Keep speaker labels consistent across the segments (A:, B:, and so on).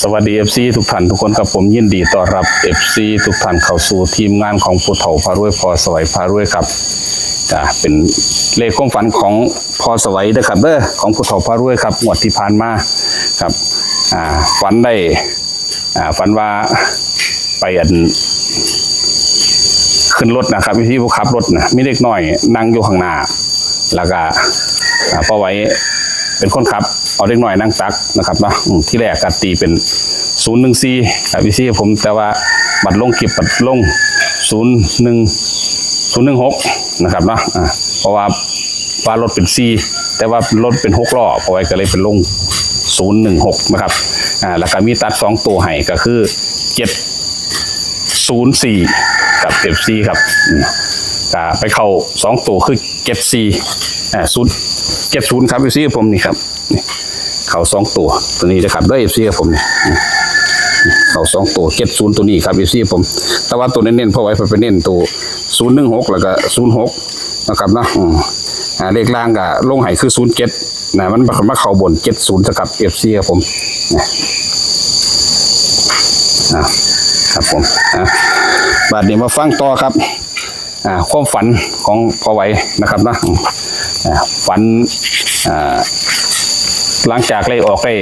A: สวัสดีFC ทุกท่านทุกคนครับผมยินดีต้อนรับ FC ทุกท่านเข้าสู่ทีมงานของผู้เฒ่าพารวยพอสวัยพารวยครับเป็นเลขความฝันของพอสวัยนะครับของผู้เฒ่าพารวยครับงวดที่ผ่านมาครับฝันได้ฝันว่าไปขึ้นรถนะครับพี่ผู้ขับรถนะมีเด็กน้อยนั่งอยู่ข้างหน้าแล้วก็พอไว้เป็นคนขับเอาเด็กน้อยนั่งตักนะครับเนาะที่แรกก็ตีเป็น014ครับพี่ผมแต่ว่าบัตรลงคลิปบัตรลง01016นะครับเนาะเพราะว่ารถเป็น4แต่ว่ารถเป็น6ล้อพอไว้ก็เลยเป็นลง016นะครับแล้วก็มีตัด2ตัวให้ก็คือ704กับFCครับไปเข้า2ตัวคือ70ครับ FC ผมนี่ครับเข้า2ตัวนี้นะครับด้วย FC ครับผมนี่เข้า2ตัว70ตัวนี้ครับ FC ผมแต่ว่าตัวเน้นๆพอไว้ไปเน้นตัว016แล้วก็06นะครับเนาะเลขล่างก็ลงให้คือ07นะมันมาเข้าบน70นะครับ FC ครับผมครับผมบัดนี้มาฟังต่อครับความฝันของพอไว้นะครับนะฝันหลังจากไล่ออกได้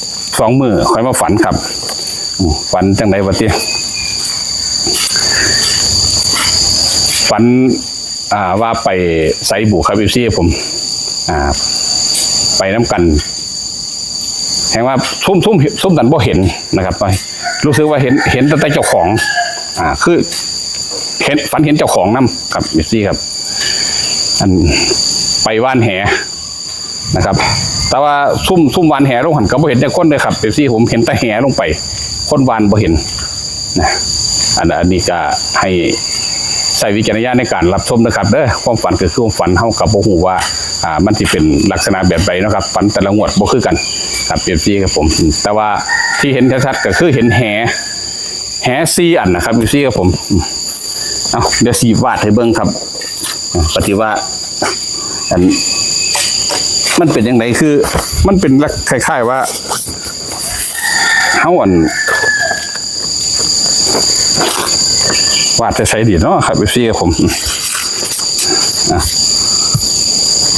A: 2 มื้อค่อยมาฝันครับฝันจังไดวะติฝันว่าไปไสบุครับพี่ผมไปน้ำกันแห่งว่าซุ่มกันบ่เห็นนะครับไปรู้สึกว่าเห็นแต่เจ้าของคือฝันเห็นเจ้าของน้ำครับพี่ครับไปว่านแหนะครับแต่ว่าซุ่มวานแหลงหันก็บ่เห็นแต่คนเลยครับพี่ผมเห็นแต่แหลงไปคนวานบ่เห็นนะอันนี้ก็ให้ใส่วิจารณญาณในการรับชมนะครับความฝันคือความฝันเท่ากับบ่ฮู้ว่ามันสิเป็นลักษณะแบบใดนะครับฝันแต่ละงวดบ่คือกันครับพี่ครับผมแต่ว่าที่เห็นชัดๆก็คือเห็นแห4อันนะครับพี่ครับผมเดี๋ยวสีวาดให้เบิ่งครับปฏิว่ามันเป็นยังไงคือมันเป็นคล้ายๆว่าเฮาวาดจะใช้ดีเนาะครับพี่ครับผม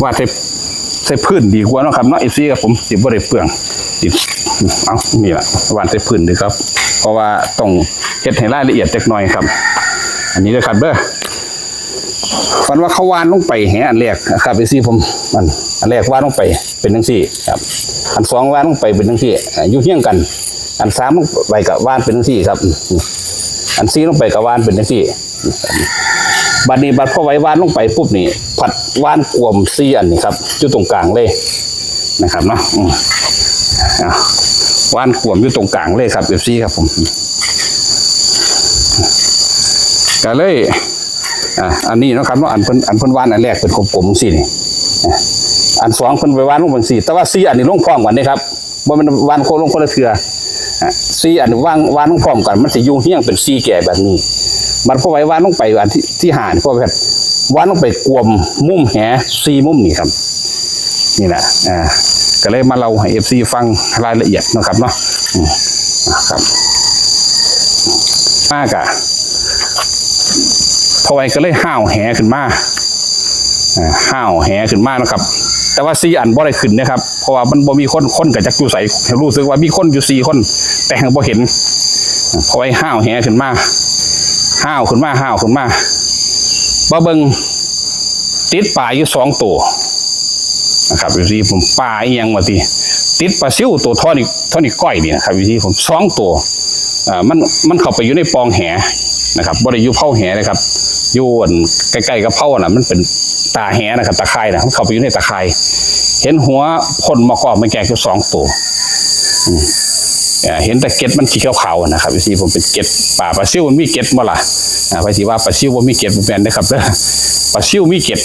A: วาดใช้พื้นดีกว่าเนาะครับเนาะพี่ครับผมสิบ่ได้เปลืองนี่ล่ะวาดใช้พื้นดีครับเพราะว่าต้องเฮ็ดให้รายละเอียดเล็กน้อยครับอันนี้เลยครับฝันว่าเขาวานลงไปแหอันแรกครับพี่ผมอันแรกวานลงไปเป็นจังซี่ครับอัน2วานลงไปเป็นจังซี่อยู่เฮี้ยงกันอัน3ลงไปกับวานเป็นจังซี่ครับอัน4ลงไปกับวานเป็นจังซี่บัดนี้พ่อไว้วานลงไปปุ๊บนี่ผัดวานกวม4อันนี่ครับอยู่ตรงกลางเลยนะครับเนาะวานกวมอยู่ตรงกลางเลยครับFCครับผมก็เลยอันนี้นะครับว่าอันเพิ่นวานอันแรกเป็นกลมๆสินี่อัน2เพิ่นไปวานลงบน4แต่ว่า4อันนี้ลงพร้อมกันนี่ครับบ่แม่นวานโคลงคนละเทื่อ4อันวานลงพร้อมกันมันสิอยู่เฮี้ยงเป็น4แก่แบบนี้มันพอไว้วานลงไปอันที่หานี่พอแบบวานลงไปกวมมุมแห4มุมนี่ครับนี่แหละก็เลยมาเล่าให้ FC ฟังรายละเอียดนะครับเนาะครับมากพอไว้ก็เลยห้าวแหขึ้นมานะครับแต่ว่า4อันบ่ได้ขึ้นนะครับเพราะว่ามันบ่มีคนกับจักอยู่ใส่รู้สึกว่ามีคนอยู่4คนแต่ยังบ่เห็นพอไว้ห้าวแหขึ้นมาบ่เบิ่งติดปลาอยู่2ตัวนะครับอยู่ที่ผมปลาอีหยังว่าติติดปลาซิวตัวท่อนี่ก้อยนี่นะครับอยู่ที่ผม2ตัวมันเข้าไปอยู่ในปองแหนะครับบ่ได้อยู่เผาแหนะครับอยู่ใกล้ๆกับเผาน่ะมันเป็นตาแหนะครับตะไคร่นะมันเข้าไปอยู่ในตะไคร่เห็นหัวพ่นมากอกมันแก่อยู่2ตัวเห็นแต่เกล็ดมันสีขาวๆนะครับพี่ผมเป็นเกล็ดปลาซิวมันมีเกล็ดบ่ล่ะไปสิว่าปลาซิวบ่มีเกล็ดบ่แม่นนะครับปลาซิวมีเกล็ด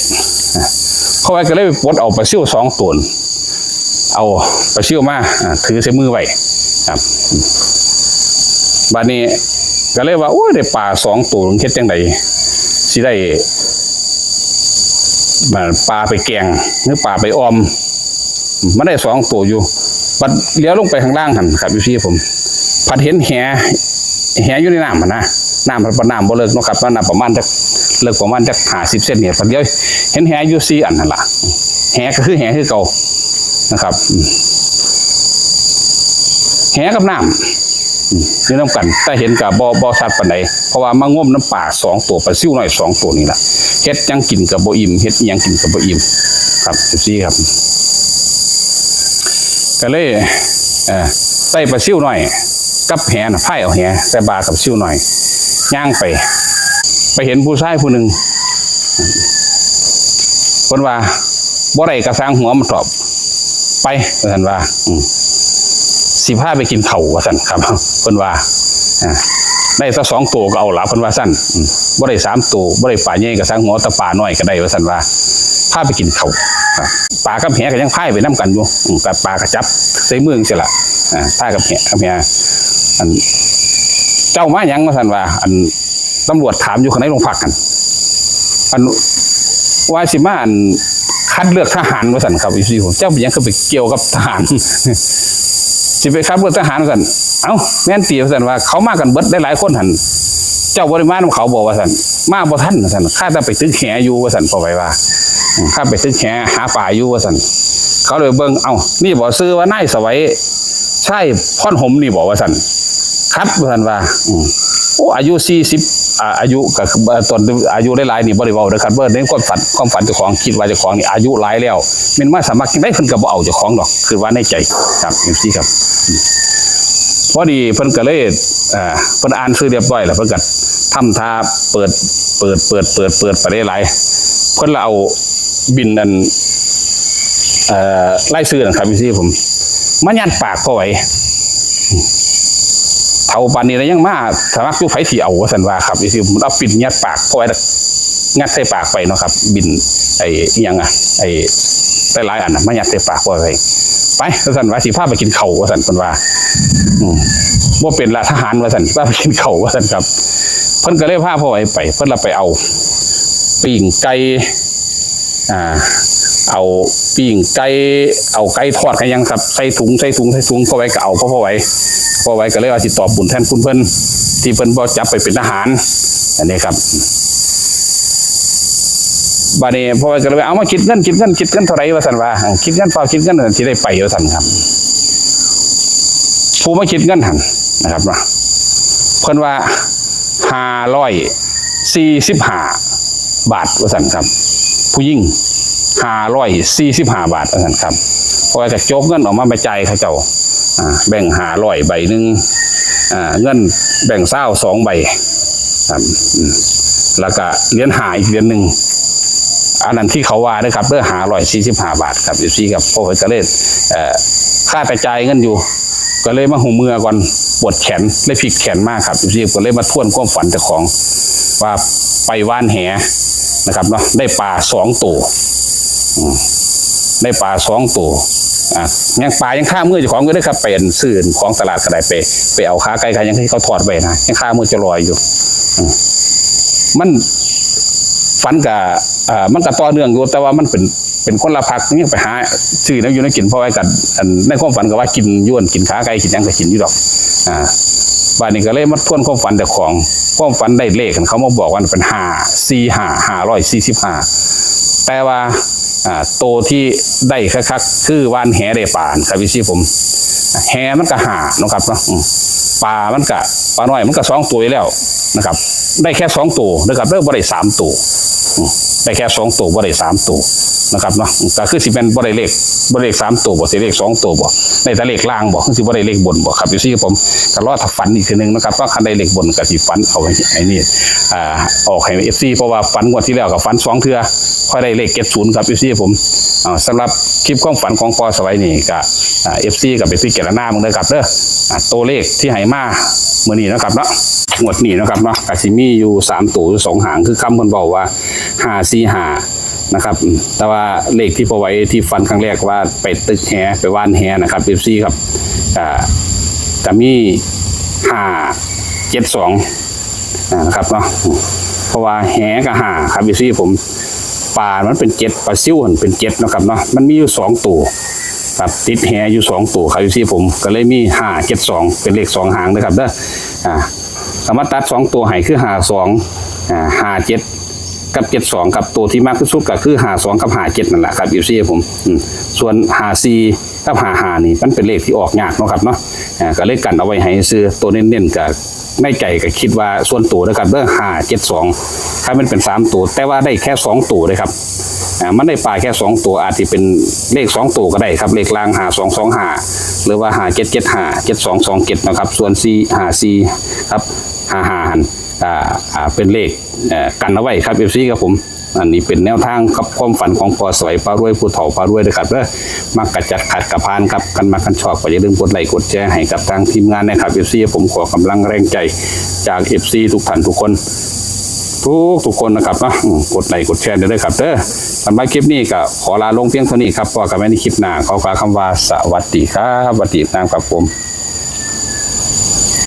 A: เพราะว่าก็เลยปลดเอาปลาซิว2ตัวเอาปลาซิวมาถือใส่มือไว้ครับบัดนี้ก็เลยว่าโอ้ยได้ปลา2ตัวเฮ็ดจังได๋สิได้ปลาไปแกงหรือปลาไปออมมันได้2ตัวอยู่บัดเลี้ยวลงไปข้างล่างหั่นครับพี่ผม พัดเห็นแหอยู่ในน้ำนะน้ำมันน้ำบ่เลิกเนาะครับน้ำประมาณจะเลิกประมาณจะ50 เซนเนี่ยพัดเดียวเห็นแหอยู่4 อันนั่นล่ะแหก็คือแหคือเก่านะครับแหกับน้ำนี่น้ำกันแต่เห็นกับบอชัดปานใดเพราะว่ามาง่มน้ำป่า2 ตัวปลาซิ่วหน่อย2 ตัวนี่แหละเฮ็ดยังกินกับโบอิ่มเฮ็ดยังกินกับโบอิ่มครับซี่ครับก็เลยใส่ปลาซิ่วหน่อยกับแหน่ะไพ่เอาแหใส่บากับซิ่วหน่อยย่างไปเห็นผู้ชายผู้หนึ่งคนว่าบ่ได้กระซังหัวมันตอบไปท่านว่า15ไปกินเข่าว่าสั่นครับเพิ่นว่าได้สัก2 ตัวก็เอาละเพิ่นว่าสั่นบ่ได้3 ตัวบ่ได้ป่าใหญ่ก็สั่งหัวตะป่าน้อยก็ได้ว่าสั่นว่าพาไปกินเข่าปลากับแหก็ยังพายไปน้ำกันอยู่กับปลากระจับใส่มือจังล่ะพากับแหอันเจ้ามาหยังว่าสั่นว่าอันตำรวจถามอยู่ข้างในโรงพักกันอันว่าสิมาอันคัดเลือกทหารว่าสั่นครับอีซี่ผมเจ้าเป็นยังคือไปเกี่ยวกับทหารสิไปคัดเลือกทหารว่าสั่นเอ้าแม่นตีว่าสั่นว่าเขามากันเบิดได้หลายคนหันเจ้าบริมาณเขาบอกว่าสั่นมาบ่ท่านว่าสั่นข้าจะไปตึกแหอยู่ว่าสั่นพอไว้ว่าข้าไปตึกแหหาป่าอยู่ว่าสั่นเขาเลยเบิ่งเอ้านี่บอกซื้อว่านายสวัยใช่พ่อนหมนี่บอกว่าสั่นคัดว่าสั่นว่าโอ้อายุ40อายุกับตอนอายุหลายๆนี่บ่ได้เว้าเด้อครับเบิ่งในความฝันเจ้าของคิดว่าเจ้าของนี่อายุหลายแล้วแม่นมาสมัครจังได๋เพิ่นก็บ่เอาเจ้าของดอกคือว่าในใจครับจังซี่ครับพอดีเพิ่นก็เลยเพิ่นอ่านซื้อเรียบร้อยแล้วเพิ่นก็ทำท่าเปิดไปได้หลายเพิ่นเอาบินนั่นไล่ซื้อนะครับพี่ผมมายัดปากพอไว้เท่าปานนี้แล้วยังมาสมัครอยู่ไผที่เอาว่าซั่นว่าครับพี่ผมเอาปิ่นยัดปากพอไว้งัดใส่ปากไปเนาะครับบินไอ้อีหยังไอ้หลายอันน่ะมายัดใส่ปากพอไว้ไปว่าซั่นว่าสิพาไปกินข้าวว่าซั่นเพิ่นว่าบ่เป็นละทหารว่าซั่นพาไปกินข้าวว่าซั่นครับเพิ่นก็เลยพาพ่อไว้ไปเพิ่นละไปเอาปิ้งไก่เอาปิ้งไก่เอาไก่ทอดกันยังครับใส่ถุงพ่อไว้ก็เอาพ่อไว้ก็เลยว่าสิตอบบุญแทนคุณเพิ่นที่เพิ่นบ่จับไปเป็นทหารอันนี้ครับบัดนี้พ่อไว้ก็เลยเอามาคิดเงินเท่าไหร่ว่าซั่นว่าคิดเงินเปล่าคิดเงินสิได้ไปว่าซั่นครับผู้มาคิดเงินหั่นนะครับว่าเพิ่นว่า545 บาทว่าซั่นครับผู้หญิง545 บาทว่าซั่นครับพอจะโจกเงินออกมาไปจ่ายเขาเจ้าแบ่ง500 ใบนึงเงินแบ่ง20 2 ใบครับแล้วก็เหรียญ5อีกเหรียญนึงอันนั้นที่เขาว่านะครับเด้อ545 บาทครับอยู่ซี่ครับพอจะเล่นค่าแต่จ่ายเงินอยู่ก็เลยมาหูมือก่อนปวดแขนเลยพลิกแขนมากครับอยู่ซี่ก็เลยมาทวนความฝันเจ้าของว่าไปว่านแหนะครับเนาะได้ปลา2 ตัวได้ปลา2 ตัวยังปลายังข้ามือเจ้าของก็ได้ครับเป็นซื้อของตลาดกระไดไปเอาขาไก่กันยังให้เขาถอดไปนะยังข้ามือจะลอยอยู่มันฝันกับมันกับต่อเนื่องอยู่แต่ว่ามันเป็นคนละพักนี่ไปหาซื้อแล้วอยู่ในกินเพราะว่ากันในความฝันก็ว่ากินย้วนกินขาไก่กินยังก็กินอยู่ดอกบ้านนี้ก็เลยมาทวนความฝันแต่ของความฝันได้เลขเขามาบอกว่าเป็น545แต่ว่าโตที่ได้คักๆคือว่านแหได้ปลาครับพี่ซี่ผมแหมันก็5นะครับเนาะปลามันก็ปลาน้อยมันก็2 ตัวแล้วนะครับได้แค่2 ตัวนะครับเริ่มบ่ได้3 ตัวได้แค่2 ตัวบ่ได้3 ตัวนะครับเนาะก็คือสิเป็นบ่ได้เลข3 ตัวบ่สิเลข2 ตัวบ่ได้แต่เลขล่างบ่คือสิบ่ได้เลขบนบ่ครับพี่ซี่ผมก็รอถ้าฝันอีกทีนึงนะครับว่าคันได้เลขบนก็สิฝันเอาไอ้นี่ออกให้ FC เพราะว่าฝันงวดที่แล้วก็ฝัน2 เทื่อค่อยได้เลข70ครับพี่ซี่ผมสำหรับคลิปความฝันของปอสวัยนี่ก็FC ก็ไปพิจารณามึงเด้อครับเด้อตัวเลขที่ให้มามื้อนี้นะครับเนาะงวดนี้นะครับเนาะก็สิมีอยู่3 ตัว2 หางคือคำเพิ่นบอกว่า545นะครับแต่ว่าเลขที่พอไว้ที่ฟันครั้งแรกว่าไปตึกแหไปว่านแหนะครับ FC ครับจะมี572นะครับเนาะเพราะว่าแหกับ5ครับ FC ผมปลามันเป็น7ปลาซิ่วเป็น7นะครับเนาะมันมีอยู่2 ตัว ครับติดแหอยู่2ตัวครับที่ผมก็เลยมี572เป็นเลข2หางนะครับเด้อสามารถตัด2ตัวให้คือ52 57กับ72กับตัวที่มากที่สุดก็คือ52กับ57นั่นแหละครับอยู่ที่ผมส่วน54กับ55นี่มันเป็นเลขที่ออกยากเนาะครับเนาะก็เลยกันเอาไว้ให้ซื้อตัวเน้นๆกับในใจก็คิดว่าส่วนตัวนะครับเด้อ572ถ้ามันเป็น3ตัวแต่ว่าได้แค่2ตัวเลยครับมันได้ปลาแค่2ตัวอาจจะเป็นเลข2ตัวก็ได้ครับเลขล่าง5225หรือว่า5775 7227นะครับส่วน454ครับ55เป็นเลขกันเอาไว้ครับ FC ครับผมอันนี้เป็นแนวทางกับความฝันของพอสวยปลารวยผู้เฒ่าปลารวยนะครับมักกระจัดขัดกระพานครับกันมากันชอบก็อย่าลืมกดไลค์กดแชร์ให้กับทางทีมงานนะครับ FC ผมขอกำลังแรงใจจาก FC ทุกท่านทุกคนทุกคนนะครับนะกดไลค์กดแชร์ด้วยครับสำหรับคลิปนี้ก็ขอลาลงเพียงเท่านี้ครับพอกันไว้ในคลิปหน้าขอกล่าวคำว่าสวัสดีครับสวัสดีนะครับผม